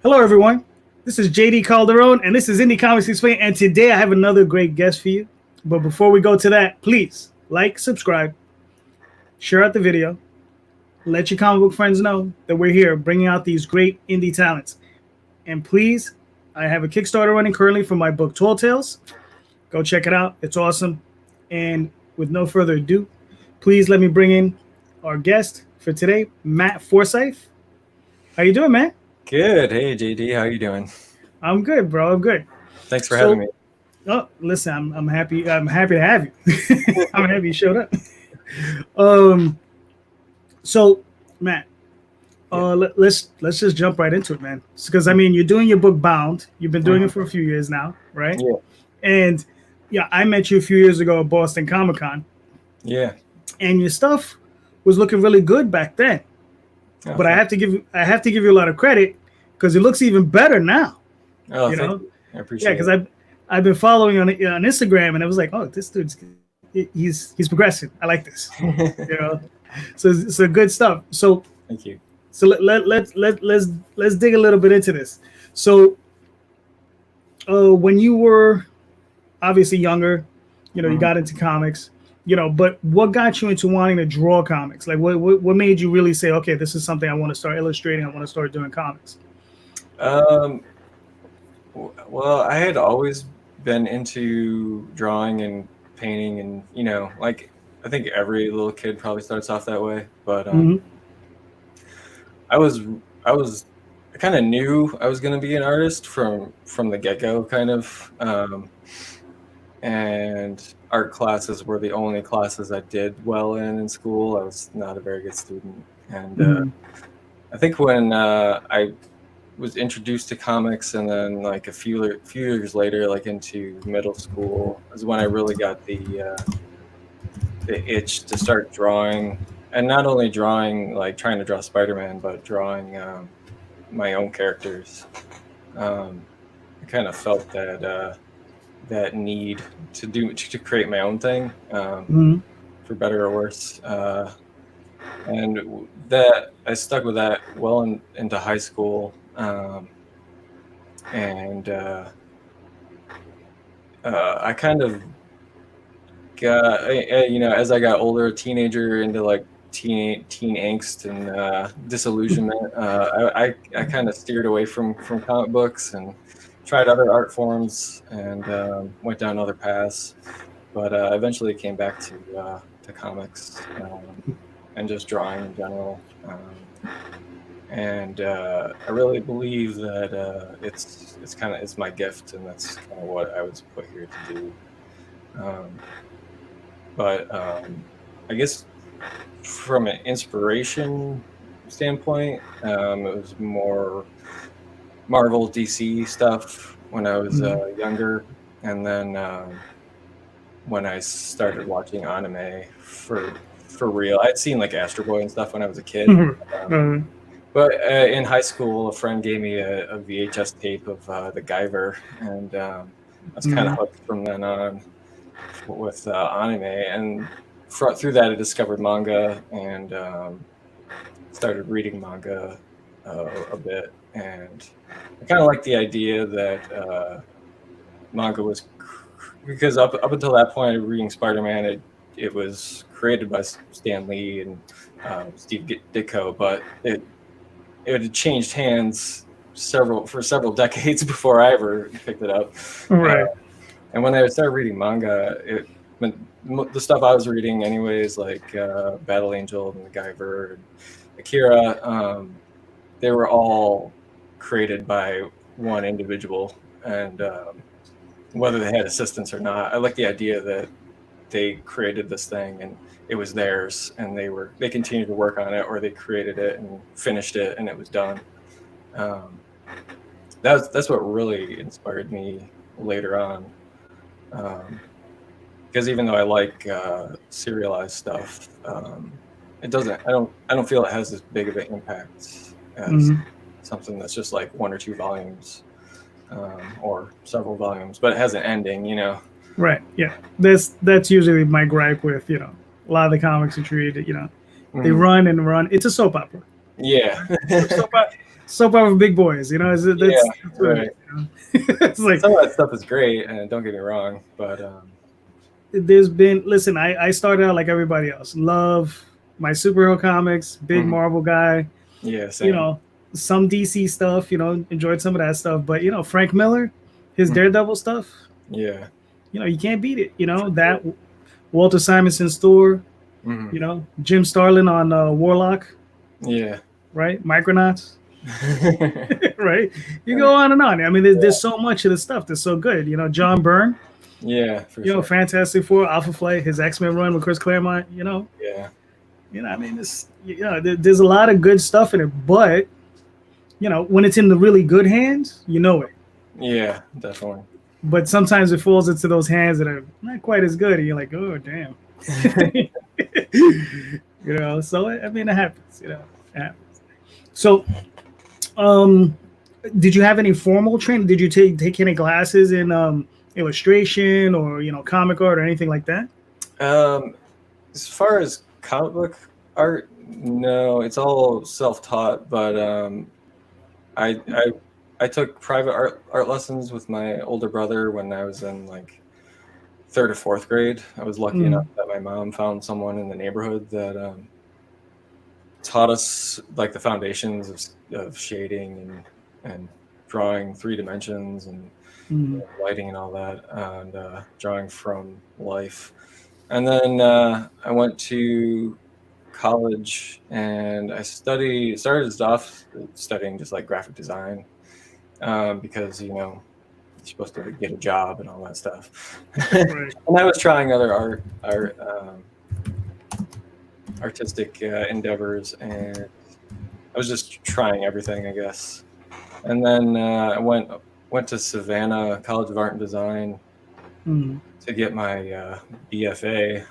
Hello, everyone. This is JD Calderon, and this is Indie Comics Explained. And today I have another great guest for you. But before we go to that, please like, subscribe, share out the video, let your comic book friends know that we're here bringing out these great indie talents. And please, I have a Kickstarter running currently for my book, Tall Tales. Go check it out. It's awesome. And with no further ado, please let me bring in our guest for today, Matt Forsyth. How you doing, man? Good. Hey, JD, how you doing? I'm good, bro. I'm good. Thanks for having me. Oh, listen, I'm happy. I'm happy to have you. I'm happy you showed up. So Matt, let's just jump right into it, man. Because I mean, you're doing your book Bound. You've been doing it for a few years now, right? Yeah. And yeah, I met you a few years ago at Boston Comic Con. Yeah. And your stuff was looking really good back then. Oh, but I have to give you a lot of credit because it looks even better now. Oh, you thank know? you. I appreciate it. Yeah, because I've been following on Instagram, and I was like, oh, this dude's he's progressing. I like this. So good stuff. So Thank you. So let's dig a little bit into this. So when you were obviously younger, you got into comics, but what got you into wanting to draw comics? Like what made you really say, okay, this is something I want to start illustrating, I want to start doing comics? Well, I had always been into drawing and painting, and like I think every little kid probably starts off that way. But I kind of knew I was going to be an artist from the get-go, kind of. And art classes were the only classes I did well in school. I was not a very good student, and I think when I was introduced to comics, and then like a few years later, like into middle school, is when I really got the itch to start drawing, and not only drawing like trying to draw Spider-Man, but drawing my own characters. I kind of felt that need to create my own thing, for better or worse, and that I stuck with that well into high school. And I kind of got, as I got older, a teenager, into like teen angst and disillusionment. I kind of steered away from comic books and tried other art forms, and went down other paths, but eventually came back to comics, and just drawing in general. And I really believe that it's my gift, and that's kind of what I was put here to do. But I guess from an inspiration standpoint, it was more Marvel, DC stuff when I was younger, and then when I started watching anime for real, I'd seen like Astro Boy and stuff when I was a kid. But in high school, a friend gave me a VHS tape of the Guyver, and I was kind of hooked from then on with anime. And through that, I discovered manga, and started reading manga a bit. And I kind of like the idea that manga was, because up until that point, reading Spider-Man, it was created by Stan Lee and Steve Ditko, but it had changed hands for several decades before I ever picked it up. Right. And when I started reading manga, the stuff I was reading anyways, like Battle Angel and MacGyver and Akira, they were all created by one individual, and whether they had assistants or not, I like the idea that they created this thing and it was theirs, and they continued to work on it, or they created it and finished it and it was done. That's what really inspired me later on, because even though I like serialized stuff, I don't feel it has as big of an impact as something that's just like one or two volumes, or several volumes, but it has an ending, Right. Yeah. That's usually my gripe with a lot of the comics that you read. They run and run. It's a soap opera. Yeah. soap opera big boys. You know, Yeah, that's what it right. is. You know? It's like Some of that stuff is great, and don't get me wrong, but there's been. Listen, I started out like everybody else. Love my superhero comics. Big mhm. Marvel guy. Yeah, You same. know, some DC stuff. You know, enjoyed some of that stuff. But you know, Frank Miller, his Mhm. Daredevil stuff. Yeah, You know, you can't beat it. You know for that sure. Walter Simonson's Thor. Mhm. You know, Jim Starlin on Warlock. Yeah. Right, Micronauts. Right, you go Right. on and on. I mean, there's Yeah. so much of the stuff that's so good. You know, John Byrne. Yeah, for You know, sure. Fantastic Four, Alpha Flight, his X-Men run with Chris Claremont. Yeah. I mean, there's a lot of good stuff in it, but you know, when it's in the really good hands, you know it. Yeah, definitely. But sometimes it falls into those hands that are not quite as good, and you're like, oh damn. You know, so I mean, it happens. You know, it happens. So, um, did you have any formal training? Did you take any classes in illustration or comic art or anything like that? Um, as far as comic book art, no, it's all self-taught, but I I I took private art lessons with my older brother when I was in like third or fourth grade. I was lucky enough Mm, that my mom found someone in the neighborhood that taught us like the foundations of shading and drawing three dimensions and mm, lighting and all that, and drawing from life. And then I went to college and I started off studying just like graphic design, because you're supposed to get a job and all that stuff. right. And I was trying other artistic endeavors, and I was just trying everything, I guess. And then I went to Savannah College of Art and Design Mm, to get my BFA,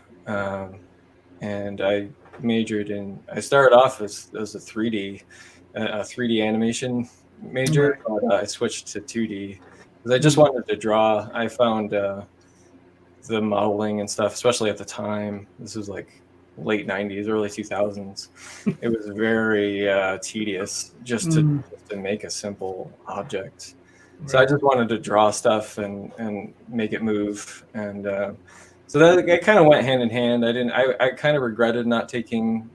and I majored in. I started off as a 3D animation major, right. but I switched to 2D because I just Mm, wanted to draw. I found the modeling and stuff, especially at the time. This was like late '90s, early 2000s. It was very tedious mm, just to make a simple object. So I right. just wanted to draw stuff and make it move, and so that it kind of went hand in hand. I kind of regretted not taking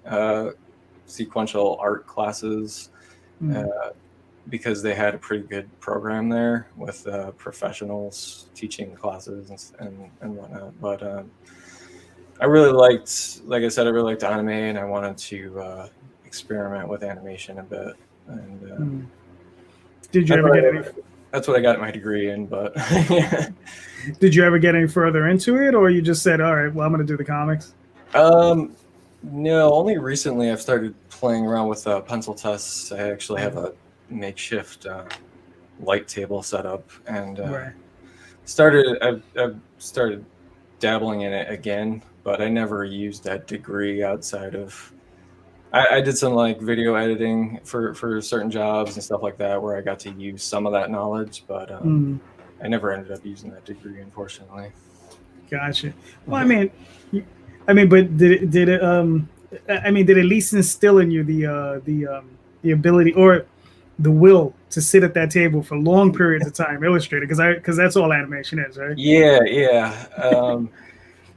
sequential art classes, uh, Mm, because they had a pretty good program there with professionals teaching classes and whatnot. But I really liked, like I said, I really liked anime, and I wanted to experiment with animation a bit. And mm. Did you that's ever what get any? I, that's what I got my degree in. But yeah. Did you ever get any further into it, or you just said, "All right, well, I'm going to do the comics"? Um, no, only recently I've started playing around with pencil tests. I actually have a makeshift light table set up, and Right. I've started dabbling in it again, but I never used that degree outside of. I did some like video editing for certain jobs and stuff like that, where I got to use some of that knowledge, but Mm, I never ended up using that degree, unfortunately. gotcha. Well, but did it at least instill in you the ability or the will to sit at that table for long periods of time, illustrated? Because that's all animation is, right? Yeah, yeah.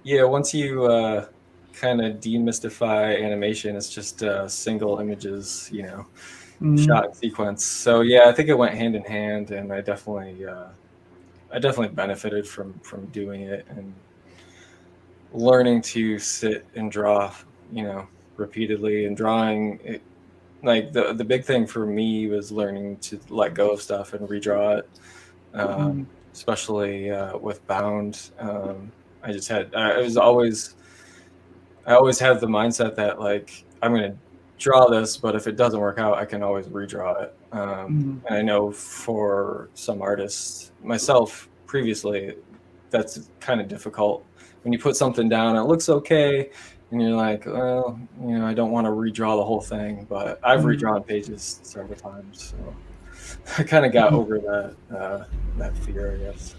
Yeah, once you kind of demystify animation, it's just single images, Mm, shot in sequence. So yeah, I think it went hand in hand, and I definitely benefited from doing it and learning to sit and draw, repeatedly and drawing it. Like the big thing for me was learning to let go of stuff and redraw it, mm, especially with Bound. I always have the mindset that like I'm gonna draw this, but if it doesn't work out, I can always redraw it. mm, And I know for some artists, myself previously, that's kind of difficult when you put something down. It looks okay, and you're like, well, I don't want to redraw the whole thing, but I've mm, redrawn pages several times, so I kind of got mm. over that fear, I guess.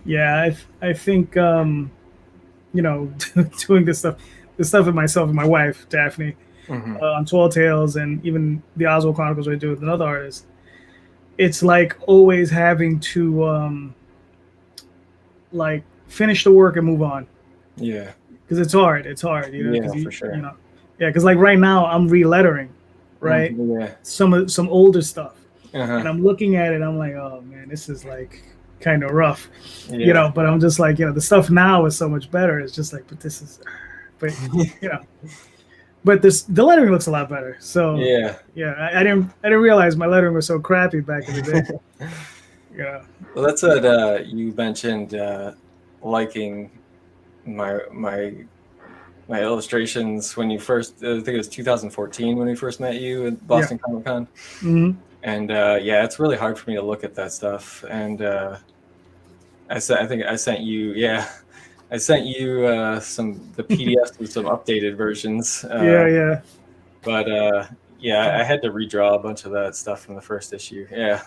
Yeah, I think you know doing this stuff with myself and my wife Daphne. on Tall Tales, and even the Oswald Chronicles I do with another artist. It's like always having to like finish the work and move on. Yeah. Because it's hard. It's hard, you know. Yeah, for sure. You know, yeah. Because like right now, I'm relettering, right? Yeah. Some older stuff, Uh-huh. and I'm looking at it. I'm like, oh man, this is like kind of rough, Yeah. you know. But I'm just like, you know, the stuff now is so much better. It's just like, but this is, but you know, but the lettering looks a lot better. So yeah, I didn't realize my lettering was so crappy back in the day. Yeah. Well, that's what you mentioned, liking my illustrations when you first. I think it was 2014 when we first met you at Boston Comic Con. Mm-hmm. And yeah, it's really hard for me to look at that stuff. And I think I sent you. Yeah, I sent you the PDFs of some updated versions. Yeah. But yeah, I had to redraw a bunch of that stuff from the first issue. Yeah.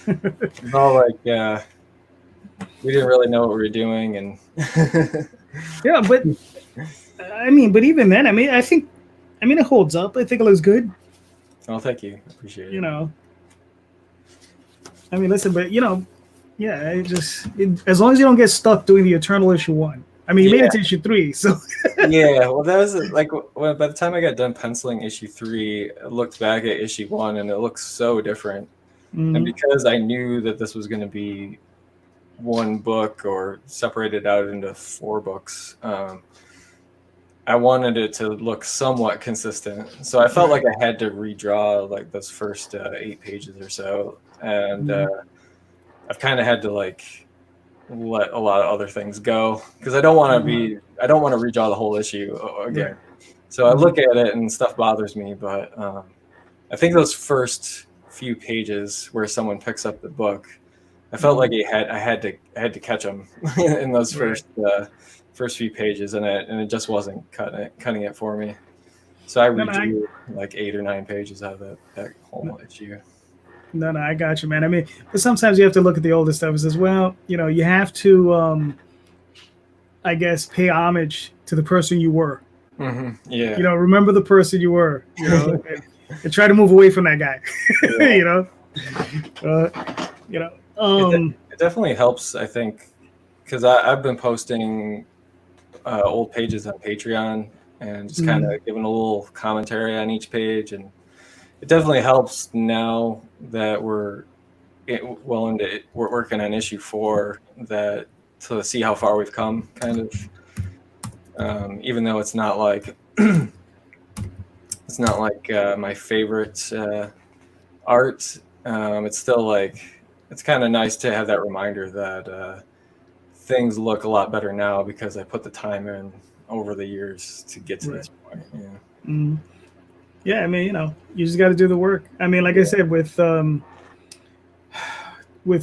It's all like we didn't really know what we were doing, and yeah, but I mean, but even then, I think it holds up. I think it looks good. Oh, thank you, appreciate it. You know, I mean, listen, but you know, yeah, as long as you don't get stuck doing the Eternal issue 1. I mean, you made it to issue 3, so yeah. Well, that was like by the time I got done penciling issue 3, I looked back at issue 1, and it looks so different. Mm-hmm. And because I knew that this was going to be one book or separated out into 4 books, I wanted it to look somewhat consistent. So I felt like I had to redraw like those first 8 pages or so. And I've kind of had to like let a lot of other things go because I don't want to redraw the whole issue again. So I look at it and stuff bothers me, but I think those first few pages where someone picks up the book, I felt like I had to catch them in those first few pages, and it just wasn't cutting it for me. So I redrew like 8 or 9 pages out of that whole issue. No, I got you, man. I mean, but sometimes you have to look at the older stuff and says, well, you know, you have to, I guess, pay homage to the person you were. Mm-hmm. Yeah. You know, remember the person you were. You know, and try to move away from that guy. You know. You know. It definitely helps, I think, because I've been posting old pages on Patreon and just kind of giving a little commentary on each page, and it definitely helps now that we're working on issue 4 to see how far we've come, kind of. Even though it's not like my favorite art, it's still like it's kind of nice to have that reminder that things look a lot better now because I put the time in over the years to get to this point. Yeah. Mm-hmm. Yeah, I mean, you know, you just got to do the work. I mean, like I said, with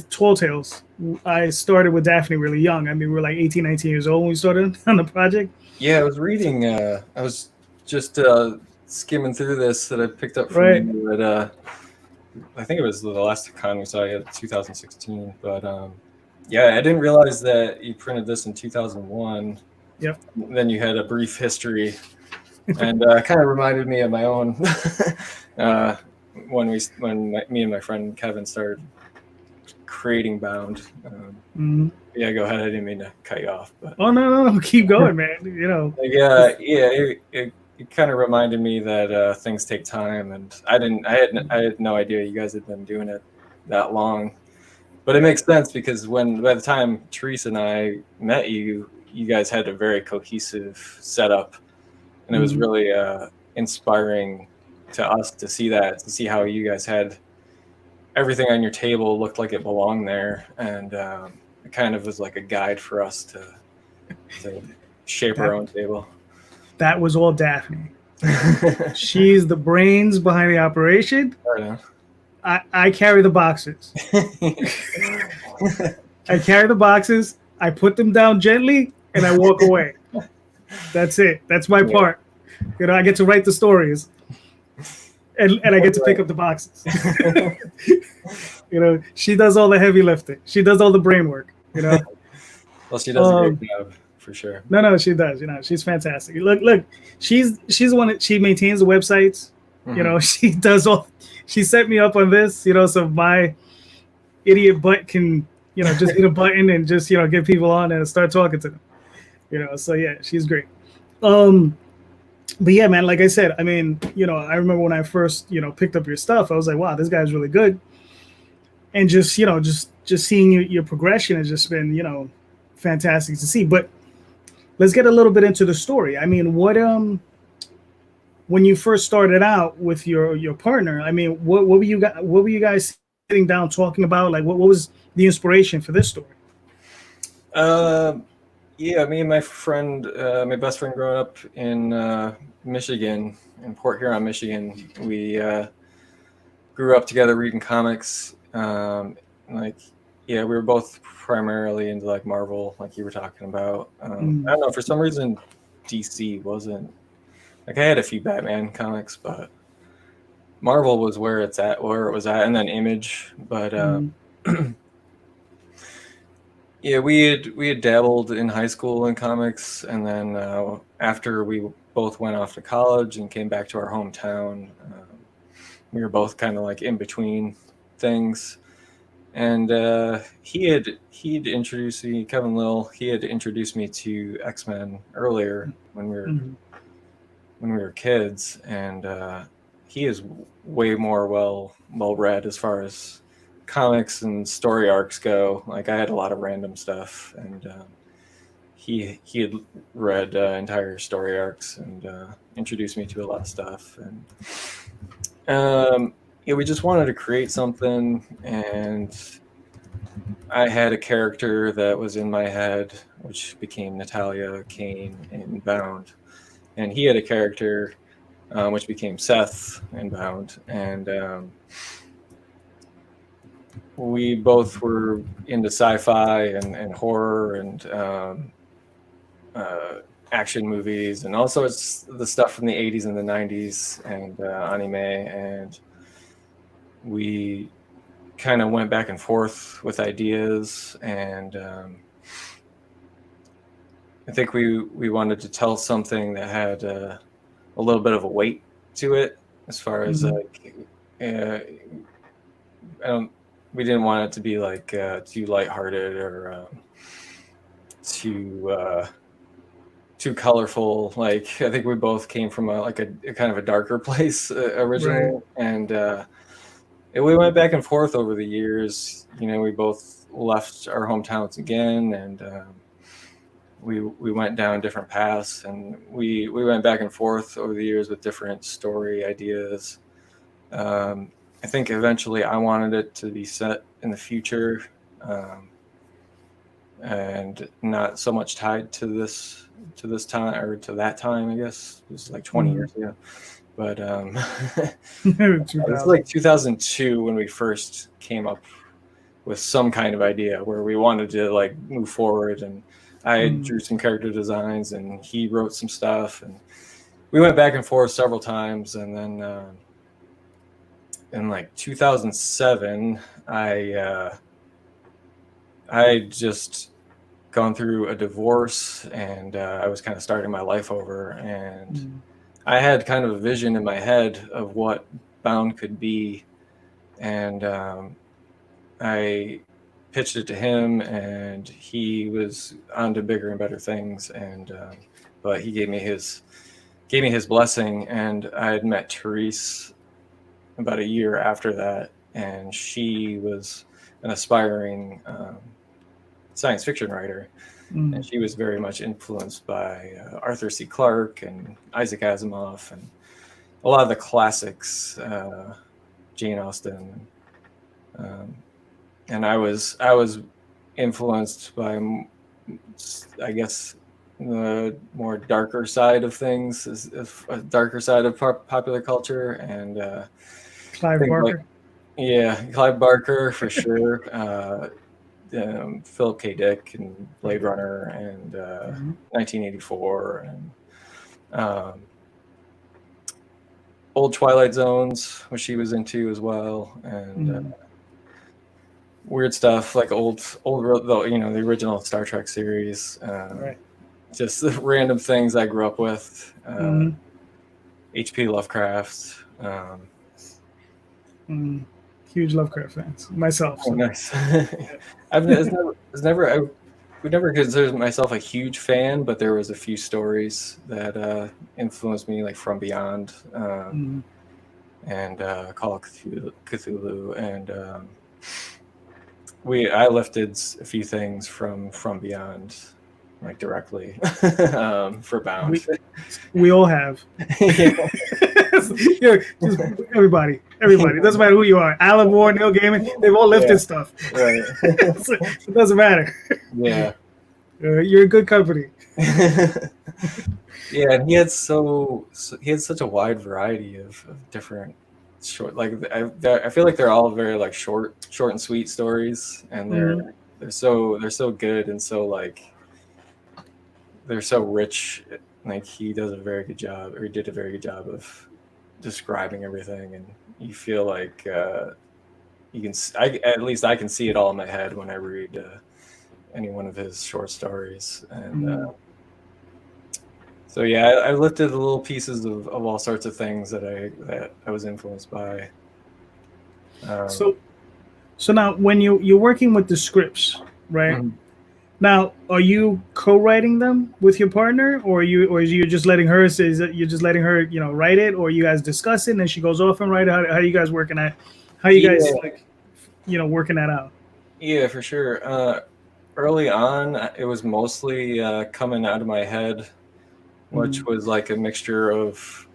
Tall Tales, I started with Daphne really young. I mean, we were like 18, 19 years old when we started on the project. Yeah, I was reading. I was just skimming through this that I picked up from you at I think it was the last con we saw you at 2016. But yeah, I didn't realize that you printed this in 2001. Yep. Then you had a brief history. And kind of reminded me of my own when me and my friend Kevin started creating Bound. Yeah, go ahead. I didn't mean to cut you off. But oh no, keep going, man. You know. It kind of reminded me that things take time, and I had no idea you guys had been doing it that long. But it makes sense because by the time Teresa and I met you, you guys had a very cohesive setup. And it was really inspiring to us to see how you guys had everything on your table looked like it belonged there. And it kind of was like a guide for us to shape our own table. That was all Daphne. She's the brains behind the operation. I carry the boxes. I carry the boxes. I put them down gently and I walk away. That's it. That's my part. You know, I get to write the stories, and I get to pick up the boxes. You know, she does all the heavy lifting. She does all the brain work. You know. Well, she does a great job. for sure. No, she does. You know, she's fantastic. Look, she's the one that she maintains the websites. You know, she does all. She set me up on this. You know, so my idiot butt can, you know, just hit a button and just, you know, get people on and start talking to them. You know, so yeah, she's great. But yeah, man, like I said, I mean, you know, I remember when I first, you know, picked up your stuff, I was like, wow, this guy's really good. And just, you know, just seeing your progression has just been, you know, fantastic to see. But let's get a little bit into the story. I mean, what when you first started out with your partner, I mean, what were you guys sitting down talking about? Like, what was the inspiration for this story? Yeah, me and my friend, my best friend growing up in Michigan, in Port Huron, Michigan, we grew up together reading comics. Like, yeah, we were both primarily into like Marvel, like you were talking about. I don't know, for some reason, DC wasn't, like, I had a few Batman comics, but Marvel was where it was at, and then Image. But yeah, we had dabbled in high school in comics, and then after we both went off to college and came back to our hometown, we were both kind of like in between things. And he'd introduced me, Kevin Lill. He had introduced me to X-Men earlier when we were kids, and he is way more well read as far as comics and story arcs go. Like, I had a lot of random stuff, and he had read entire story arcs and introduced me to a lot of stuff. And yeah, we just wanted to create something, and I had a character that was in my head, which became Natalia Kane in Bound, and he had a character which became Seth in Bound, and we both were into sci-fi and horror and action movies, and also it's the stuff from the 80s and the 90s and anime, and we kind of went back and forth with ideas, and I think we wanted to tell something that had a little bit of a weight to it, as far as like we didn't want it to be like too lighthearted or too colorful. Like, I think we both came from a kind of a darker place originally, right. And we went back and forth over the years. You know, we both left our hometowns again, and we went down different paths, and we went back and forth over the years with different story ideas. I think eventually I wanted it to be set in the future, and not so much tied to this time, or to that time. I guess it was like 20 years ago, but it was like 2002 when we first came up with some kind of idea where we wanted to like move forward, and I drew some character designs and he wrote some stuff, and we went back and forth several times, and then in like 2007, I just gone through a divorce, and I was kind of starting my life over, and I had kind of a vision in my head of what Bound could be, and I pitched it to him, and he was on to bigger and better things, and but he gave me his blessing, and I had met Therese about a year after that, and she was an aspiring science fiction writer, and she was very much influenced by Arthur C. Clarke and Isaac Asimov and a lot of the classics, Jane Austen, and I was influenced by, I guess, the more darker side of things, is a darker side of popular culture, and Clive Barker. Clive Barker for sure. Philip K. Dick and Blade Runner and 1984 and old Twilight Zones, which she was into as well, and weird stuff like old, the original Star Trek series. Right. just random things I grew up with. H.P. Lovecraft. Huge Lovecraft fans. Myself. Oh, So. nice. I would never consider myself a huge fan, but there was a few stories that influenced me, like From Beyond, and Call of Cthulhu, and I lifted a few things from Beyond, like directly for Bound. We all have. Yeah, just everybody. It doesn't matter who you are. Alan Moore, Neil Gaiman, they've all lifted stuff. Right. So it doesn't matter. Yeah. You're in good company. Yeah, and he had such a wide variety of different short. Like I feel like they're all very like short and sweet stories, and they're so good and so like they're so rich. Like he did a very good job of describing everything, and you feel like you can. At least I can see it all in my head when I read any one of his short stories, and so yeah, I lifted little pieces of all sorts of things that I was influenced by. So now when you're working with the scripts, right? Now, are you co-writing them with your partner, or are you just letting her write it, or you guys discuss it and then she goes off and write it? How are you guys working that? How are you guys working that out? Yeah, for sure. Early on, it was mostly coming out of my head, which was like a mixture of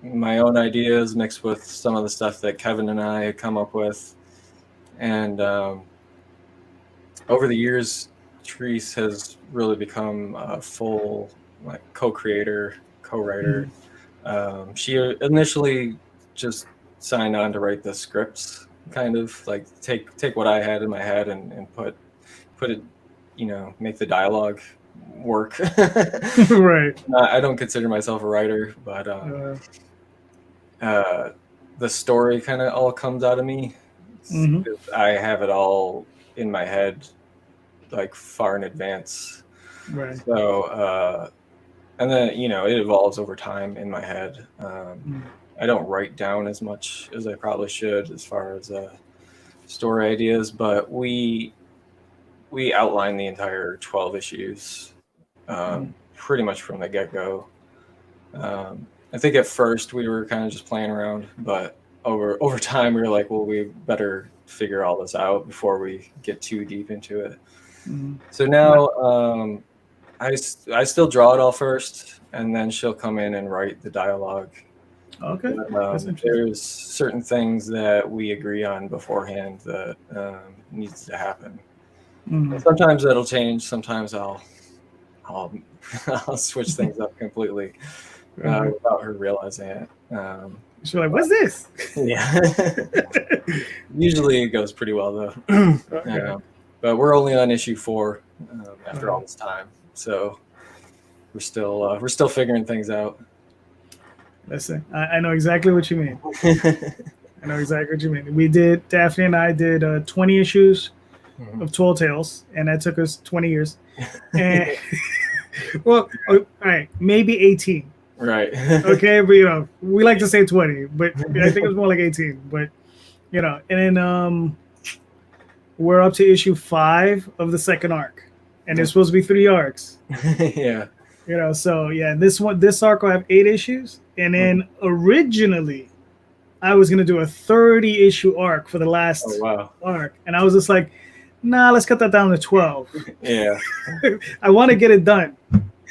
my own ideas mixed with some of the stuff that Kevin and I had come up with, and over the years, Therese has really become a full like co-creator, co-writer. She initially just signed on to write the scripts, kind of like take what I had in my head and put it, make the dialogue work. Right. I don't consider myself a writer, but the story kind of all comes out of me. I have it all in my head like far in advance. Right. So and then it evolves over time in my head. I don't write down as much as I probably should as far as story ideas, but we outline the entire 12 issues pretty much from the get-go. I think at first we were kind of just playing around, but over time we were like, well, we better figure all this out before we get too deep into it. So now I still draw it all first, and then she'll come in and write the dialogue. Okay. There's certain things that we agree on beforehand that needs to happen. Sometimes that'll change. Sometimes I'll switch things up completely without her realizing it. She's like, "What's this?" Yeah. Usually it goes pretty well though. Okay. But we're only on issue 4 after all this time, so we're still figuring things out. Listen, I know exactly what you mean. I know exactly what you mean. Daphne and I did 20 issues of Tall Tales, and that took us 20 years. And well, all right, maybe 18. Right. Okay, but we like to say 20, but I think it was more like 18. But and then we're up to issue 5 of the second arc, and there's supposed to be 3 arcs. Yeah. So yeah, this arc will have 8 issues, and then originally I was gonna do a 30-issue arc for the last arc, and I was just like, nah, let's cut that down to 12. Yeah. I want to get it done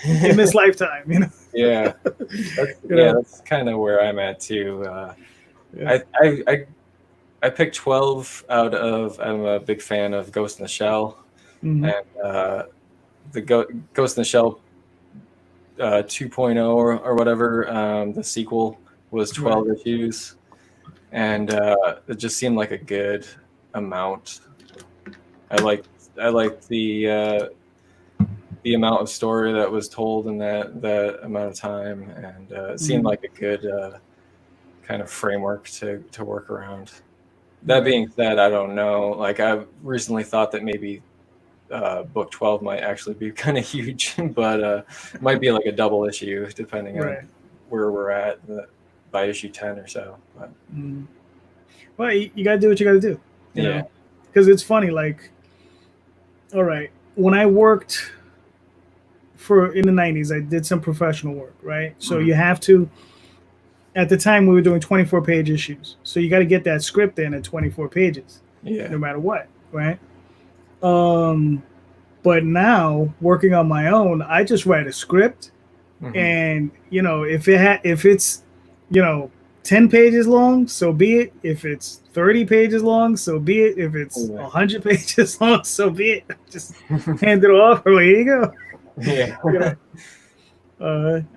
in this lifetime, Yeah. That's kind of where I'm at too. I picked 12 out of. I'm a big fan of Ghost in the Shell, and the Ghost in the Shell 2.0 or whatever. The sequel was 12 issues, and it just seemed like a good amount. I like the amount of story that was told in that amount of time, and it seemed like a good kind of framework to work around. That being said, I don't know. Like I've recently thought that maybe book 12 might actually be kind of huge, but it might be like a double issue depending on where we're at by issue 10 or so. But, well, you got to do what you got to do. You know? Because it's funny, like, all right, when I worked in the 90s, I did some professional work, right? So you have to, at the time we were doing 24-page issues. So you got to get that script in at 24 pages, no matter what, right? But now working on my own, I just write a script, and if it's 10 pages long, so be it. If it's 30 pages long, so be it. If it's 100 pages long, so be it. Just hand it off. Here you go.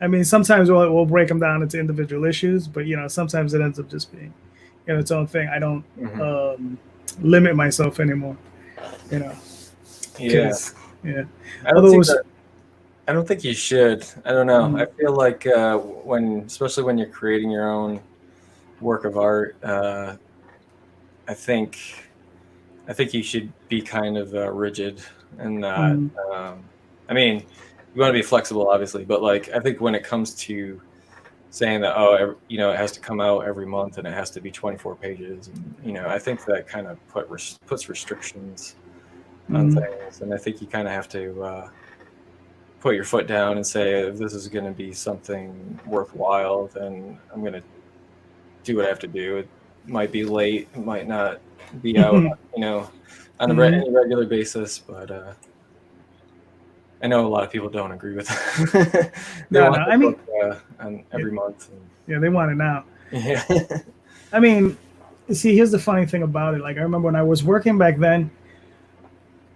I mean, sometimes we'll break them down into individual issues, but sometimes it ends up just being its own thing. I don't limit myself anymore. Yeah. I don't think you should. I don't know. I feel like especially when you're creating your own work of art, I think you should be kind of rigid and not. I mean, you want to be flexible, obviously, but like I think when it comes to saying that it has to come out every month and it has to be 24 pages, and, I think that kind of puts restrictions on things, and I think you kind of have to put your foot down and say, if this is going to be something worthwhile, then I'm going to do what I have to do. It might be late, it might not be out, on any regular basis, but I know a lot of people don't agree with that. They want book, on every month. Yeah, they want it now. Yeah. I mean, see, here's the funny thing about it. Like, I remember when I was working back then,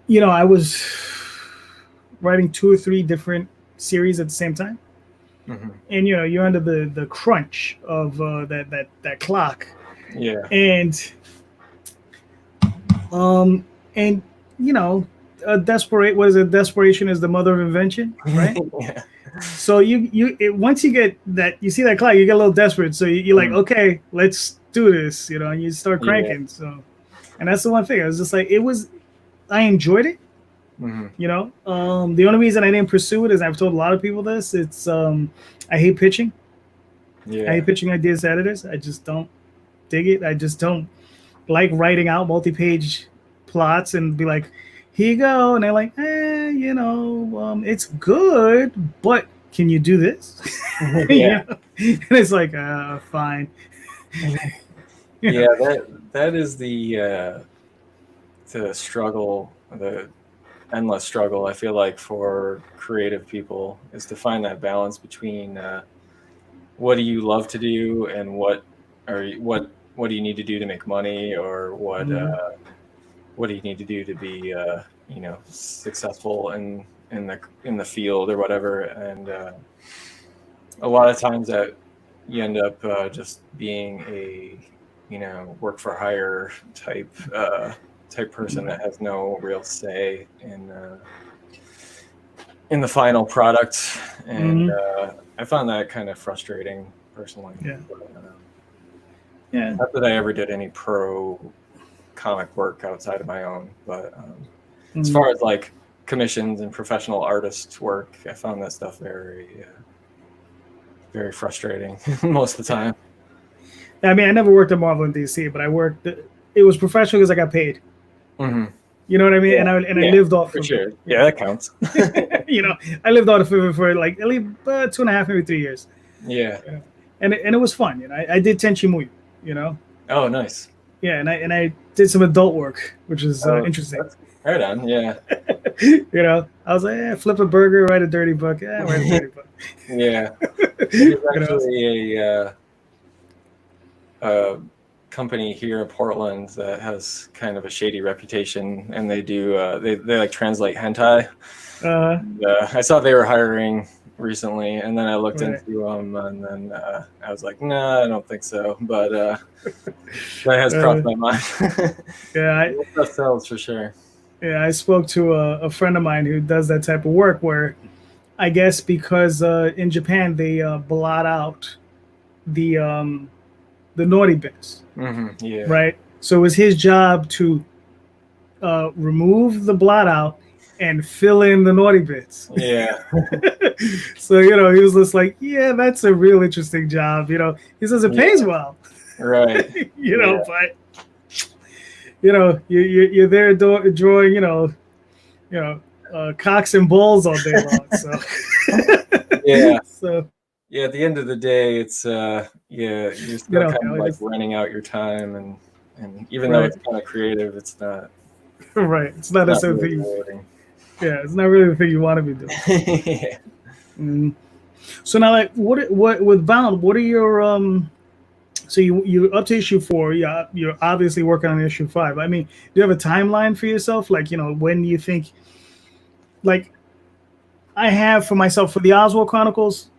I was writing 2 or 3 different series at the same time. And, you're under the crunch of that clock. Yeah. And desperation is the mother of invention, right? Yeah. So once you get that, you see that clock, you get a little desperate. So you're like, okay, let's do this, and you start cranking. So, and that's the one thing. I was just like, I enjoyed it. The only reason I didn't pursue it is, I've told a lot of people this, it's I hate pitching. I hate pitching ideas to editors. I just don't dig it. I just don't like writing out multi-page plots and be like, here you go, and they're like, it's good, but can you do this? And it's like, fine. That is the struggle, the endless struggle, I feel like, for creative people, is to find that balance between what do you love to do and what do you need to do to make money, or what do you need to do to be successful in the field or whatever. And a lot of times that you end up just being a work for hire type person that has no real say in the final product, and I found that kind of frustrating personally. Not that I ever did any pro comic work outside of my own, but as far as like commissions and professional artist work, I found that stuff very very frustrating most of the time. I mean, I never worked at Marvel and DC, but it was professional because I got paid. You know what I mean? Yeah. And I lived off of sure. it. Yeah, that counts. I lived off of it for like at least 2.5, maybe 3 years. Yeah. And it was fun. I did Tenchi Muyo, Oh, nice. Yeah, and I did some adult work, which is interesting. Right on, yeah. I was like, flip a burger, write a dirty book. Yeah, write a dirty book. Yeah. There's actually a company here in Portland that has kind of a shady reputation, and they do they like translate hentai. I saw they were hiring recently, and then I looked into them, and then I was like, nah, I don't think so, but that has crossed my mind. That sells for sure. Yeah, I spoke to a friend of mine who does that type of work, where I guess because in Japan they blot out the naughty bits, Yeah. right? So it was his job to remove the blot out and fill in the naughty bits. Yeah. So, you know, he was just like, yeah, that's a real interesting job. You know, he says it pays well. Right. You know, but you know, you're there drawing, you know, cocks and balls all day long. So Yeah. so Yeah, at the end of the day, it's you're still kind of like running out your time, and even though it's kind of creative, it's not right. It's not not necessarily really rewarding. yeah, it's not really the thing you want to be doing. Yeah. Mm. So now, like, what with Bound? What are your So you up to issue 4? Yeah, you're obviously working on issue 5. I mean, do you have a timeline for yourself? Like, you know, when you think? Like, I have for myself for the Oswald Chronicles.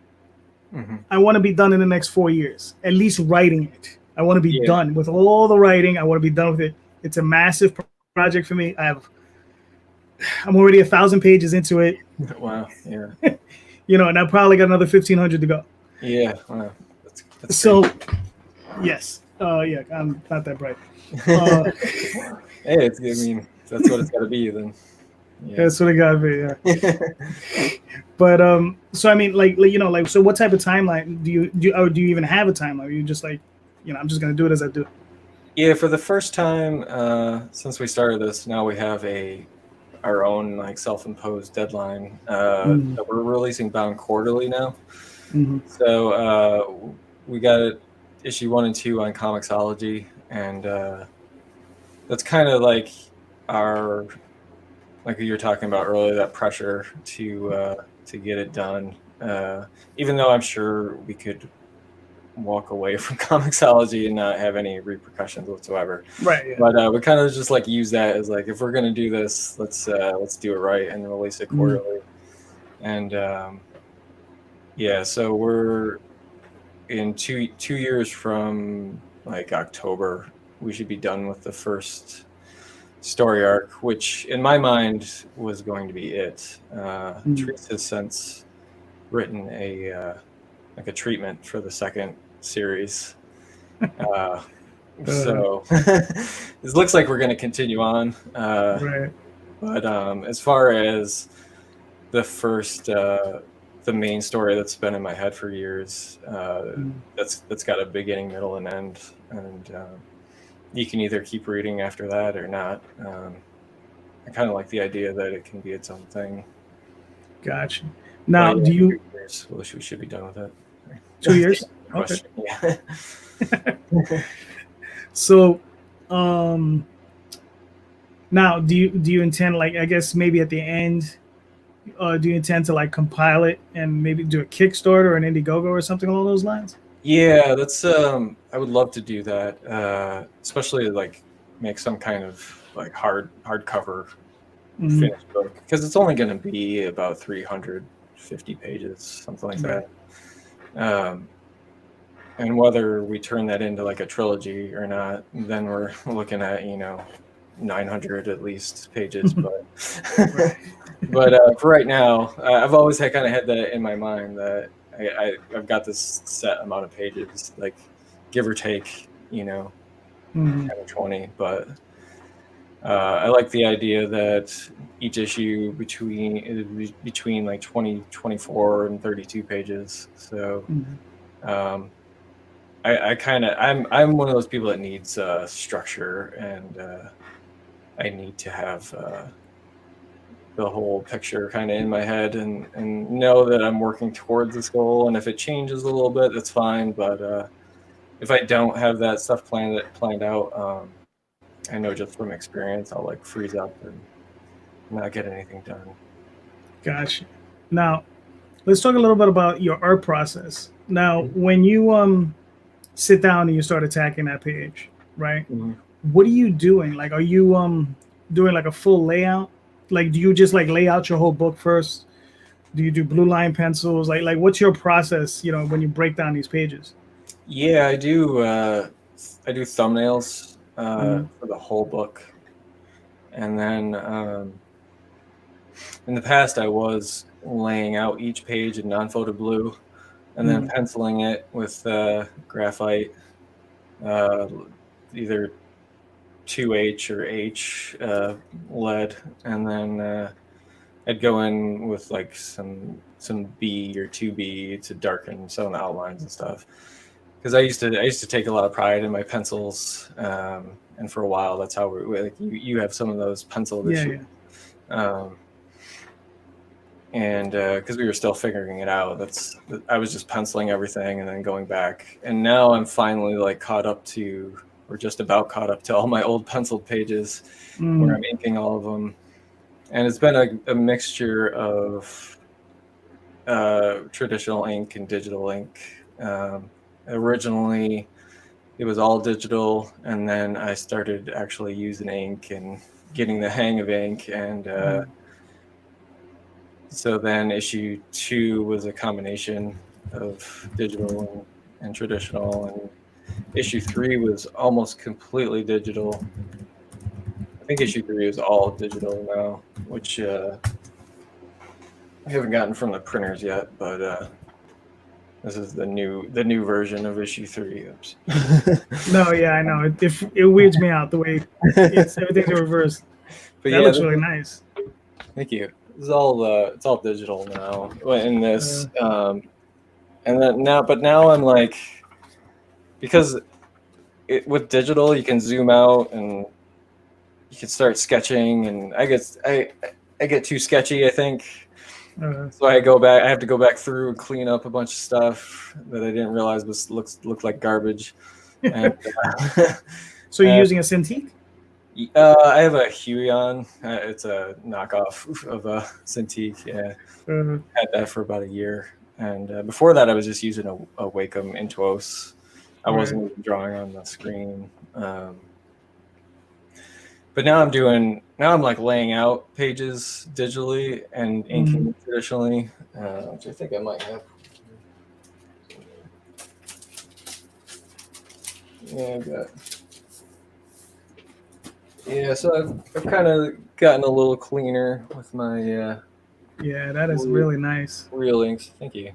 Mm-hmm. I want to be done in the next 4 years, at least writing it. I want to be Yeah. done with all the writing. I want to be done with it. It's a massive project for me. I'm already 1,000 pages into it. Wow. Yeah. You know, and I probably got another 1,500 to go. Yeah. Wow. That's So, great. yes. Yeah, I'm not that bright. Hey, I mean, that's what it's got to be then. Yeah. That's what it got to be. Yeah. But so I mean, like you know, like so, what type of timeline do you even have a timeline? Are you just like, you know, I'm just gonna do it as I do? Yeah, for the first time since we started this, now we have our own like self-imposed deadline that we're releasing Bound quarterly now. Mm-hmm. So we got issue 1 and 2 on Comixology, and that's kind of like our, like you were talking about earlier, that pressure to get it done. Even though I'm sure we could walk away from Comixology and not have any repercussions whatsoever. Right. Yeah. But we kind of just like use that as like, if we're gonna do this, let's do it right and release it quarterly. And yeah, so we're in two years from like October, we should be done with the first story arc, which in my mind was going to be it. Treese has since written a treatment for the second series. So this looks like we're going to continue on. Right. But as far as the first, the main story that's been in my head for years, that's got a beginning, middle, and end, and you can either keep reading after that or not. I kind of like the idea that it can be its own thing. Gotcha. Now, yeah, do you? We should be done with it. 2 years. Okay. Yeah. So, now do you intend, like, I guess maybe at the end, do you intend to like compile it and maybe do a Kickstarter or an Indiegogo or something along those lines? Yeah, that's I would love to do that, especially like make some kind of like hardcover finished book, because it's only going to be about 350 pages, something like that. And whether we turn that into like a trilogy or not, then we're looking at 900 at least pages. But but for right now, I've always kind of had that in my mind that I've got this set amount of pages, like give or take, 10 or 20. But I like the idea that each issue between like 24 and 32 pages. So I'm one of those people that needs structure, and I need to have the whole picture kind of in my head, and know that I'm working towards this goal. And if it changes a little bit, that's fine. But if I don't have that stuff planned out, I know just from experience, I'll like freeze up and not get anything done. Gotcha. Now, let's talk a little bit about your art process. Now, when you sit down and you start attacking that page, right? What are you doing? Like, are you doing like a full layout? Like, do you just like lay out your whole book first? Do you do blue line pencils? Like what's your process, when you break down these pages? Yeah, I do thumbnails for the whole book. And then in the past, I was laying out each page in non-photo blue and then penciling it with graphite, either 2H or H lead, and then I'd go in with like some B or 2B to darken some of the outlines and stuff. Because I used to take a lot of pride in my pencils, and for a while that's how we like you have some of those pencil issues. And because we were still figuring it out, I was just penciling everything and then going back. And now I'm finally like caught up to, or just about caught up to all my old penciled pages where I'm inking all of them. And it's been a mixture of traditional ink and digital ink. Originally, it was all digital, and then I started actually using ink and getting the hang of ink. And so then issue 2 was a combination of digital and traditional, and issue 3 was almost completely digital. I think issue 3 is all digital now, which I haven't gotten from the printers yet, but this is the new version of issue 3. Oops. No, yeah, I know. It weirds me out the way everything's in reverse. But that looks really nice. Thank you. It's all digital now in this, and then now I'm like, because with digital you can zoom out and you can start sketching, and I get too sketchy, I think. So I have to go back through and clean up a bunch of stuff that I didn't realize looked like garbage. And, so you're using a Cintiq? I have a Huion. It's a knockoff of a Cintiq. Yeah, had that for about a year, and before that, I was just using a Wacom Intuos. I wasn't even drawing on the screen. But now I'm like laying out pages digitally and inking traditionally, which I think I might have. Yeah, I've got. Yeah, so I've kind of gotten a little cleaner with my. Yeah, that is really nice. Real inks, thank you.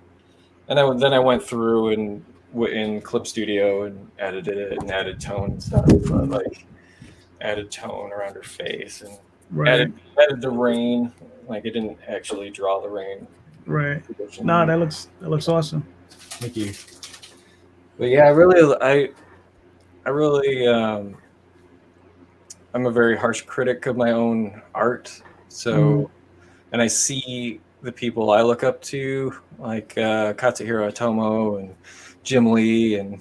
And then I went through and in Clip Studio and edited it and added tone and stuff, like added tone around her face and added the rain. Like I didn't actually draw the rain. Right. No, that looks awesome. Thank you. But yeah, I really. I'm a very harsh critic of my own art. So, and I see the people I look up to, like Katsuhiro Otomo and Jim Lee, and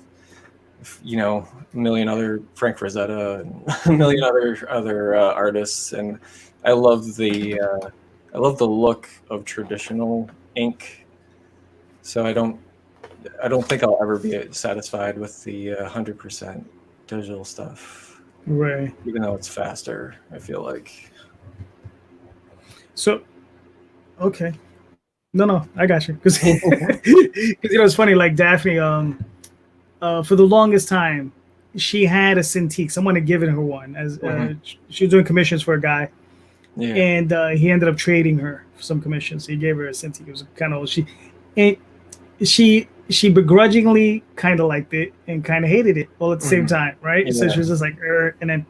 a million other Frank Frazetta and a million other artists. And I love the look of traditional ink. So I don't think I'll ever be satisfied with the 100% digital stuff. Right. Even though it's faster, I feel like. So, okay. No, I got you. Because it's funny. Like Daphne, for the longest time, she had a Cintiq. Someone had given her one as she was doing commissions for a guy, and he ended up trading her for some commissions. So he gave her a Cintiq. It was kind of she begrudgingly kind of liked it and kind of hated it all at the same time, right? Yeah. So she was just like, and then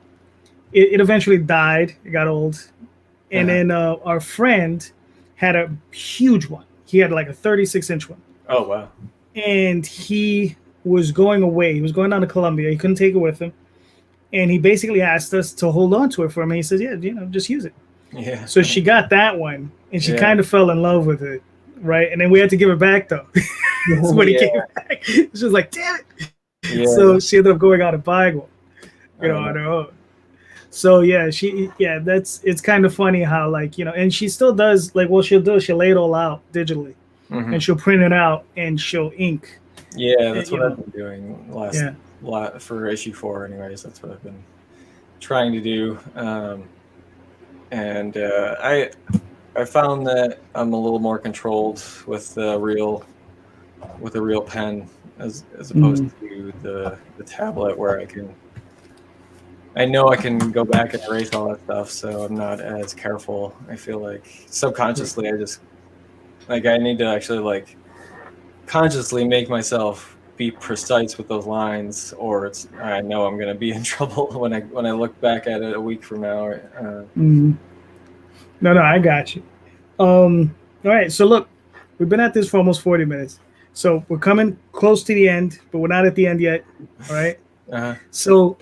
it eventually died. It got old, and then our friend had a huge one. He had like a 36-inch one. Oh wow! And he was going away. He was going down to Colombia. He couldn't take it with him, and he basically asked us to hold on to it for him. And he says, "Yeah, just use it." Yeah. So she got that one, and she kind of fell in love with it, right? And then we had to give it back though. So when he came back, she was like, "Damn it!" Yeah. So she ended up going out and buying one, on her own. So it's kind of funny how and she still does she'll lay it all out digitally, and she'll print it out and she'll ink. Yeah, that's what I've been doing lot for issue 4, anyways. That's what I've been trying to do, and I found that I'm a little more controlled with a real pen as opposed to the tablet, where I know I can go back and erase all that stuff, so I'm not as careful. I feel like subconsciously I just I need to actually consciously make myself be precise with those lines, or I know I'm going to be in trouble when I look back at it a week from now. No, I got you. All right. So look, we've been at this for almost 40 minutes. So we're coming close to the end, but we're not at the end yet. All right. Uh, So,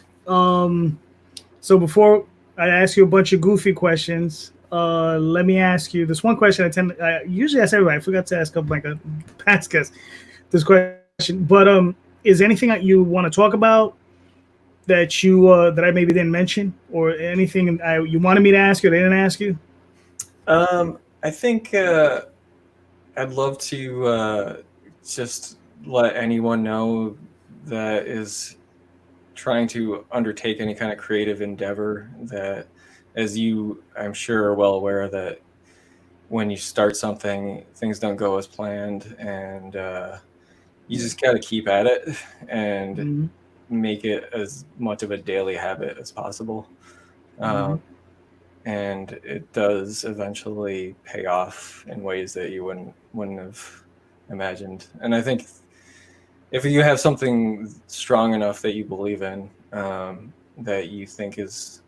so before I ask you a bunch of goofy questions, let me ask you this one question. I usually ask everybody. I forgot to ask a couple of my past guests this question, but is there anything that you want to talk about that I maybe didn't mention, or anything you wanted me to ask you that I didn't ask you? I think I'd love to just let anyone know that is trying to undertake any kind of creative endeavor that, as you, I'm sure, are well aware that when you start something, things don't go as planned, and you just got to keep at it and Mm-hmm. make it as much of a daily habit as possible. Mm-hmm. Um, and it does eventually pay off in ways that you wouldn't have imagined. And I think if you have something strong enough that you believe in, that you think is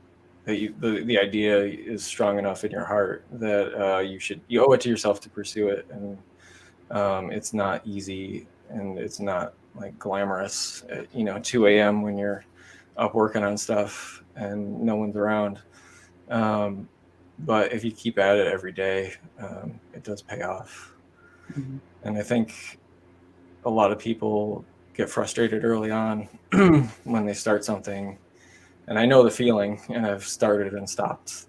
that the idea is strong enough in your heart that you owe it to yourself to pursue it. And it's not easy, and it's not like glamorous at 2 a.m. when you're up working on stuff and no one's around. Um, but if you keep at it every day, it does pay off. Mm-hmm. And I think a lot of people get frustrated early on when they start something. And I know the feeling, and I've started and stopped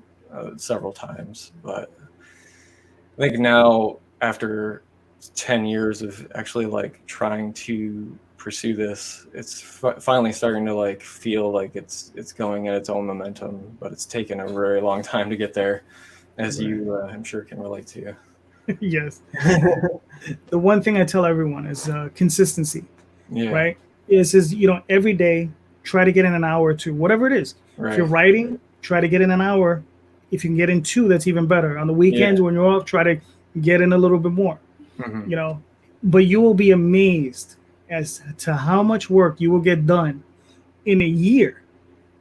several times. But I think now, after 10 years of actually like trying to pursue this, it's finally starting to like feel like it's going at its own momentum, but it's taken a very long time to get there, as you I'm sure can relate to. Yes. The one thing I tell everyone is consistency, Yeah, right? Is every day try to get in an hour or two, whatever it is. If you're right. writing, try to get in an hour. If you can get in two, that's even better. On the Yeah. weekends when you're off, try to get in a little bit more. Hmm. You know, but you will be amazed as to how much work you will get done in a year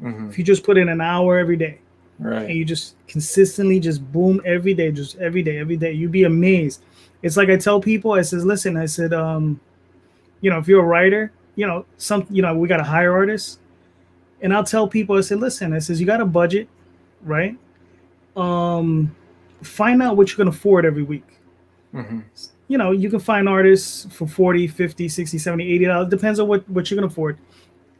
Hmm. if you just put in an hour every day and Right. you just consistently just boom every day, just every day. You'd be amazed. It's like I tell people, I says, listen, I said, if you're a writer, we got to hire artists. And I'll tell people, I said, listen, I says, you got a budget, right? Um, find out what you can afford every week. Hmm. You can find artists for 40, 50, 60, 70, $80. Depends on what you can afford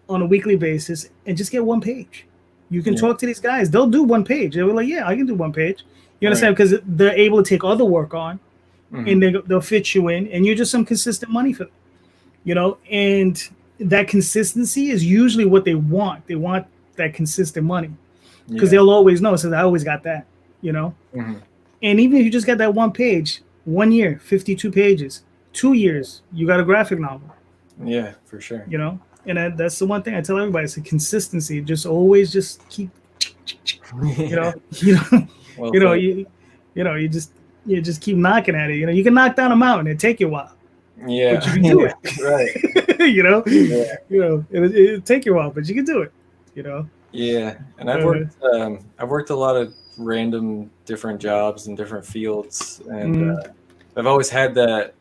on a weekly basis, and just get one page. You can Yeah. talk to these guys. They'll do one page. They'll be like, yeah, I can do one page. You Right. understand? Because they're able to take other work on, and Hmm. they'll fit you in, and you're just some consistent money for them. And that consistency is usually what they want. They want that consistent money because Yeah. they'll always know. So I always got that, you know. Hmm. And even if you just got that one page, 1 year, 52 pages, 2 years, you got a graphic novel, Yeah, for sure. you know. And that's the one thing I tell everybody: it's a consistency. Just always just keep, you Yeah. know, you know, Well you know, said. you just keep knocking at it. You can knock down a mountain. It take you a while, but Yeah. you can do Yeah. it. Right. you know, Yeah. it'll take you a while, but you can do it. You know. Yeah. And Uh, I've worked a lot of random different jobs in different fields, and mm, I've always had that.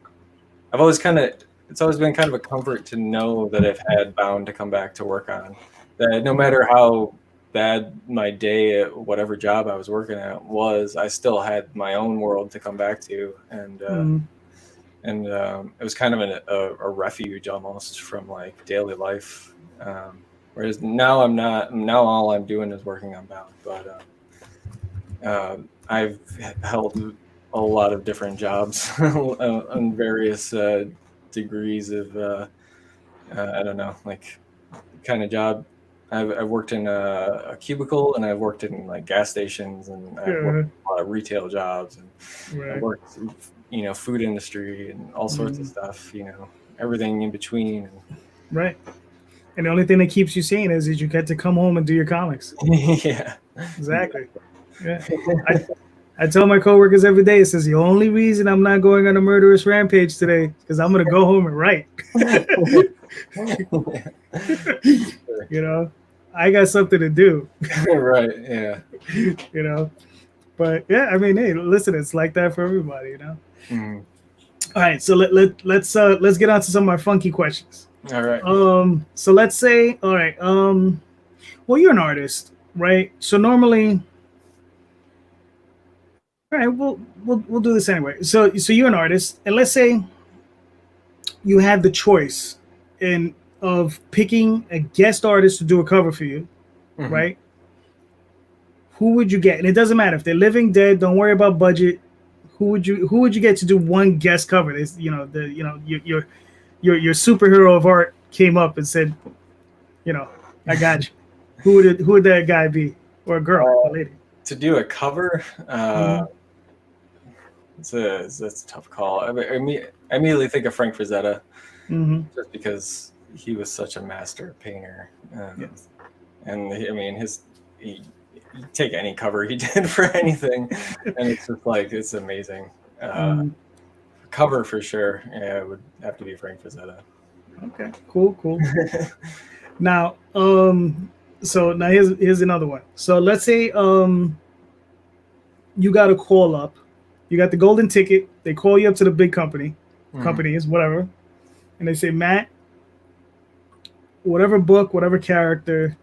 I've always kind of it's always been kind of a comfort to know that I've had bound to come back to work on. That no matter how bad my day at whatever job I was working at was, I still had my own world to come back to, mm, and it was kind of a refuge almost from like daily life. Whereas now I'm not. Now all I'm doing is working on bound, but I've held a lot of different jobs on various degrees of I don't know, like kind of job. I've worked in a cubicle, and I've worked in like gas stations, and I've worked yeah, a lot of retail jobs, and I've right. worked food industry and all sorts of Mm, stuff. Everything in between. right. And the only thing that keeps you sane is you get to come home and do your comics. Yeah. Exactly. Yeah. I I tell my coworkers every day, it says the only reason I'm not going on a murderous rampage today is because I'm gonna go home and write. you know, I got something to do. Right. Yeah. You know, But yeah, I mean, hey, listen, it's like that for everybody, you know. Mhm. All right, so let's get on to some of my funky questions. All right. So let's say, all right, well, you're an artist, right? So normally, all right, we'll do this anyway. So you're an artist, and let's say you had the choice in of picking a guest artist to do a cover for you, Mhm. right? Who would you get? And it doesn't matter if they're living, dead. Don't worry about budget. Who would you get to do one guest cover? This, your superhero of art came up and said, I got you. Who would that guy be, or a girl, a lady? To do a cover, Mhm. it's a tough call. I immediately think of Frank Frazetta, Mhm. just because he was such a master painter. Yes. And I mean, you take any cover he did for anything, and it's just like, it's amazing. Mhm. Cover for sure. Yeah, it would have to be Frank Frazetta. Okay. Cool. Now, so now here's another one. So let's say you got a call up, you got the golden ticket. They call you up to the big companies, whatever, and they say, Matt, whatever book, whatever character,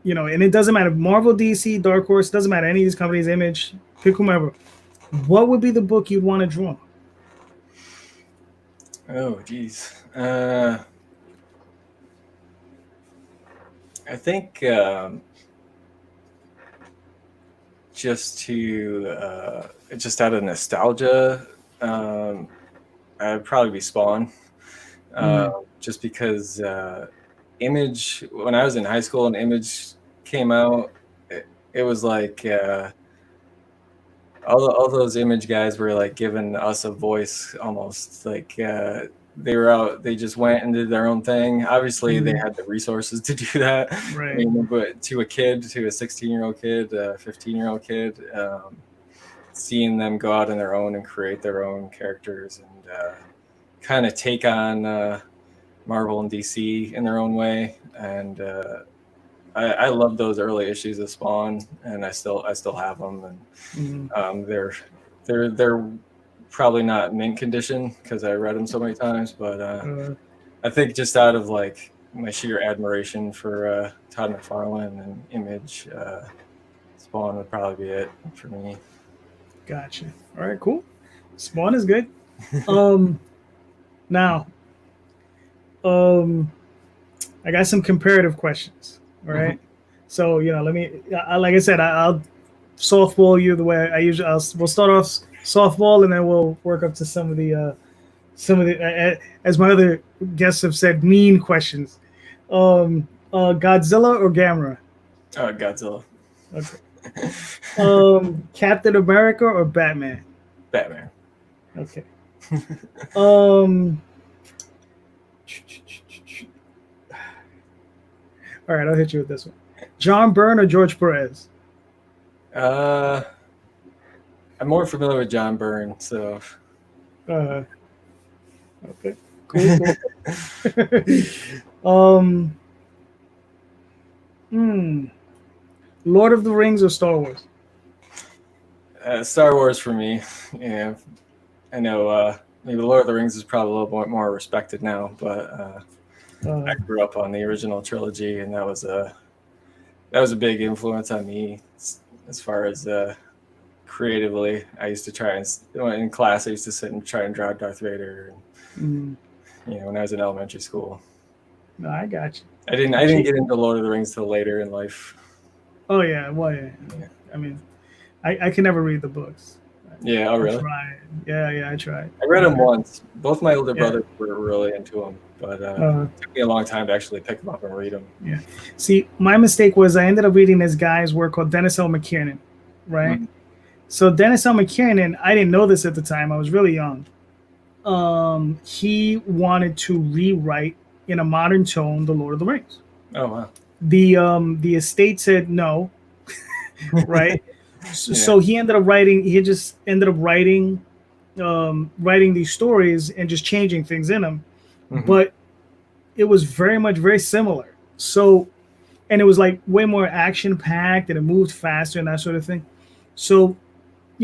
and it doesn't matter, Marvel, DC, Dark Horse, doesn't matter, any of these companies, Image, pick whomever. What would be the book you'd want to draw? Oh, geez. I think just out of nostalgia, I'd probably be Spawn. Just because Image, when I was in high school and Image came out, it was like all those Image guys were like giving us a voice, almost like they were out. They just went and did their own thing. Obviously, they had the resources to do that. Right. I mean, but to a 16-year-old kid, a 15-year-old kid, seeing them go out on their own and create their own characters and kind of take on Marvel and DC in their own way, and I love those early issues of Spawn, and I still have them, and they're probably not mint condition because I read them so many times, but I think just out of like my sheer admiration for Todd McFarlane and Image, Spawn would probably be it for me. Gotcha. All right, cool. Spawn is good. Now, I got some comparative questions. All right. So let me, like I said, I'll softball you the way I usually. We'll start off softball, and then we'll work up to some of the as my other guests have said, mean questions. Godzilla or Gamera? Godzilla. Okay. Captain America or Batman? Batman. Okay. All right, I'll hit you with this one. John Byrne or George Perez? I'm more familiar with John Byrne, so. Okay. Cool. Lord of the Rings or Star Wars? Star Wars for me. Yeah, I know maybe Lord of the Rings is probably a little bit more respected now, but I grew up on the original trilogy, and that was a big influence on me as far as creatively. I used to try in class. I used to sit and try and draw Darth Vader. And, when I was in elementary school. No, I got you. I didn't get into Lord of the Rings till later in life. Oh yeah, well yeah. I mean, I can never read the books. Yeah, oh really? I tried. Yeah, I tried. I read them once. Both my older brothers were really into them, but it took me a long time to actually pick them up and read them. Yeah. See, my mistake was I ended up reading this guy's work called Dennis L. McKiernan, right? So Dennis L. McKiernan, I didn't know this at the time. I was really young. He wanted to rewrite in a modern tone the Lord of the Rings. Oh wow. The estate said no, right? So he ended up writing. He just ended up writing these stories and just changing things in them. But it was very similar. So, and it was like way more action packed, and it moved faster and that sort of thing. So,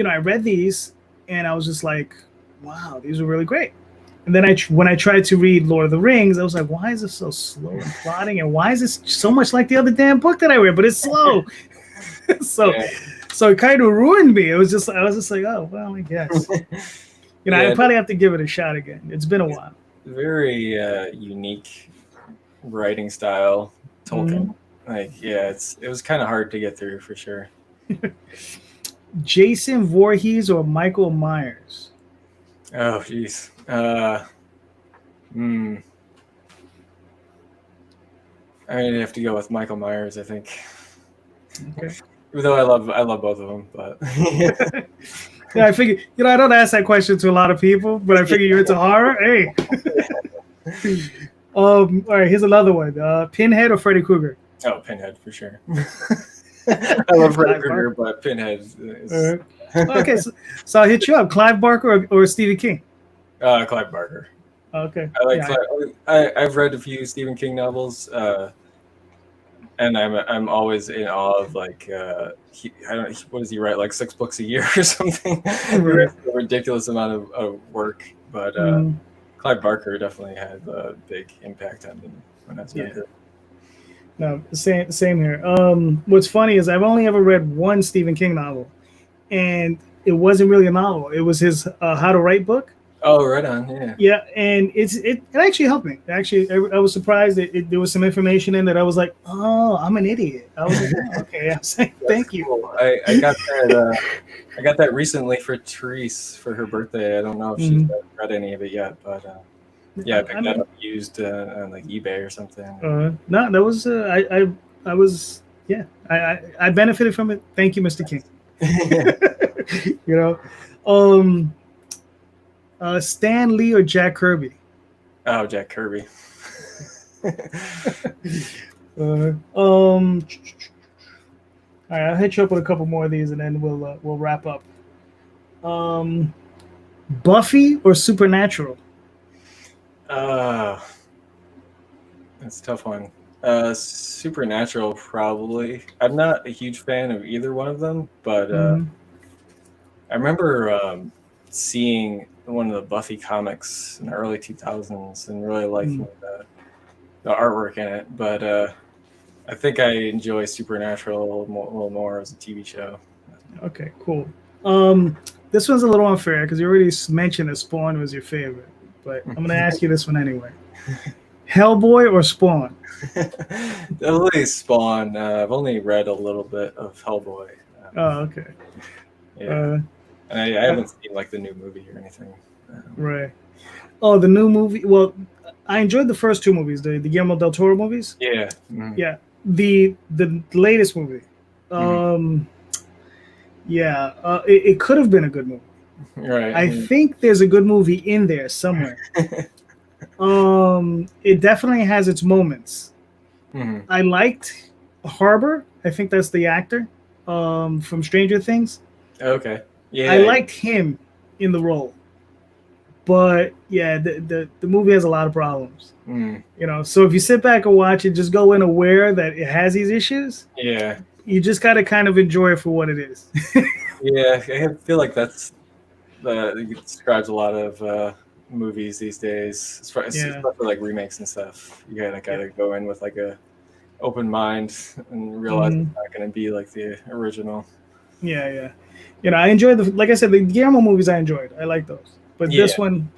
I read these and I was just like, wow, these are really great. And then when I tried to read Lord of the Rings, I was like, why is this so slow and plotting? And why is this so much like the other damn book that I read? But it's slow. so Yeah. so it kind of ruined me. I was just like, oh well, I guess. I probably have to give it a shot again. It's been a while. Very unique writing style, Tolkien. It was kind of hard to get through for sure. Jason Voorhees or Michael Myers? Oh, jeez. I'd have to go with Michael Myers, I think. Okay. Even though I love both of them, but yeah, I figure I don't ask that question to a lot of people, but I figure you're into horror. Hey. All right, here's another one. Pinhead or Freddy Krueger? Oh, Pinhead for sure. I love Freddy Krueger, but Pinhead is... Okay, so I'll hit you up. Clive Barker or Stephen King? Clive Barker. Okay. I like Clive. I've read a few Stephen King novels, and I'm always in awe of like what does he write, like 6 books a year or something? He writes a ridiculous amount of work, but Clive Barker definitely had a big impact on me when I was younger. No, same here. What's funny is I've only ever read one Stephen King novel, and it wasn't really a novel. It was his How to Write book. Oh, right on, yeah. Yeah, and it actually helped me. Actually, I was surprised that there was some information in that I was like, oh, I'm an idiot. I was like, oh, okay, I was like, thank you. Cool. I got that. I got that recently for Therese for her birthday. I don't know if she's read any of it yet, but yeah, I picked that up used on like eBay or something. No, that was I was I benefited from it. Thank you, Mr. King. Stan Lee or Jack Kirby? Oh, Jack Kirby. All right, I'll hit you up with a couple more of these, and then we'll wrap up. Buffy or Supernatural? That's a tough one. Supernatural, probably. I'm not a huge fan of either one of them, but I remember seeing one of the Buffy comics in the early 2000s and really liking the artwork in it. But I think I enjoy Supernatural a little more as a TV show. Okay, cool. This one's a little unfair because you already mentioned that Spawn was your favorite, but I'm going to ask you this one anyway. Hellboy or Spawn? Definitely Spawn. I've only read a little bit of Hellboy. Oh, okay. Yeah. And I haven't seen like the new movie or anything. Right. Oh, the new movie. Well, I enjoyed the first two movies, the Guillermo del Toro movies. Yeah. Yeah. The latest movie. It could have been a good movie. Right. I think there's a good movie in there somewhere. It definitely has its moments. I liked Harbor. I think that's the actor from Stranger Things. Okay. Yeah. I liked him in the role. But yeah, the movie has a lot of problems. So if you sit back and watch it, just go in aware that it has these issues. Yeah. You just gotta kind of enjoy it for what it is. Yeah, I feel like that's it describes a lot of movies these days, especially like remakes and stuff. You gotta go in with like a open mind and realize it's not gonna be like the original. Yeah. I enjoyed like I said, the Guillermo movies I enjoyed. I like those. But this one,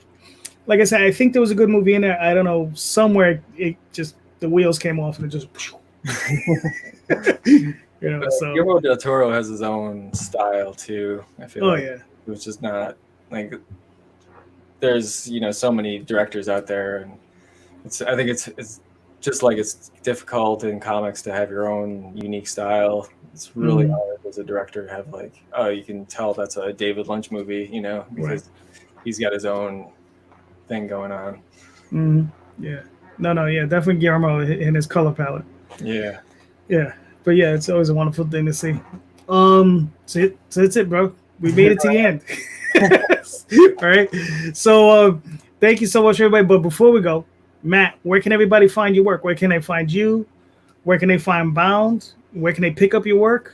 like I said, I think there was a good movie in there. I don't know, somewhere it just the wheels came off and it just so Guillermo del Toro has his own style too. I feel which is not like there's so many directors out there, and I think it's just like it's difficult in comics to have your own unique style. It's really hard as a director to have like, oh, you can tell that's a David Lynch movie, because he's got his own thing going on. Yeah. No, definitely Guillermo in his color palette. Yeah. But yeah, it's always a wonderful thing to see. So that's it, bro. We made it to the end. All right. So thank you so much, everybody. But before we go, Matt, where can everybody find your work? Where can they find you? Where can they find Bound? Where can they pick up your work?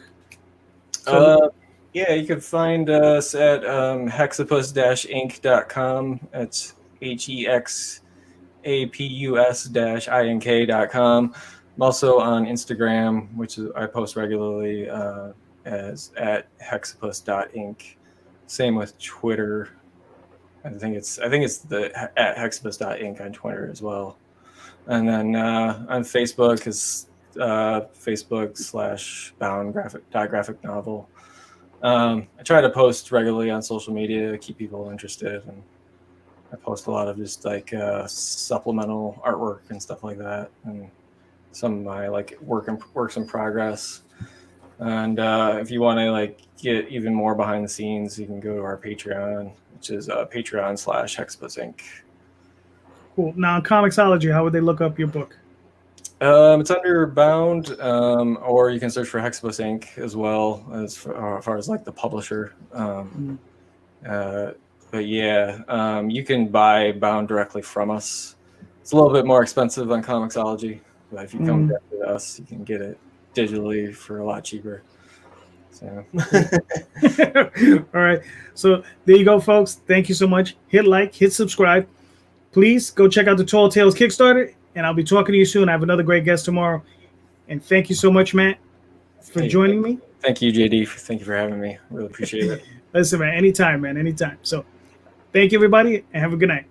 Yeah, you can find us at hexapus-inc.com. That's hexapus-ink.com. I'm also on Instagram, which is I post regularly as at hexapus.inc. Same with Twitter. I think it's the at hexapus.inc on Twitter as well. And then on Facebook is Facebook/bound graphic novel. I try to post regularly on social media to keep people interested, and I post a lot of just like supplemental artwork and stuff like that, and some of my like works in progress. And if you want to like get even more behind the scenes, you can go to our Patreon, which is Patreon/Hexapus Inc. Cool. Now, in Comixology, how would they look up your book? It's under Bound, or you can search for Hexapus Inc. as well as far as like the publisher. But yeah, you can buy Bound directly from us. It's a little bit more expensive on Comixology, but if you come directly to us, you can get it digitally for a lot cheaper. So. All right. So there you go, folks. Thank you so much. Hit like, hit subscribe. Please go check out the Tall Tales Kickstarter, and I'll be talking to you soon. I have another great guest tomorrow. And thank you so much, Matt, for joining me. Thank you, JD. Thank you for having me. Really appreciate it. Listen, man, anytime, man, anytime. So thank you, everybody, and have a good night.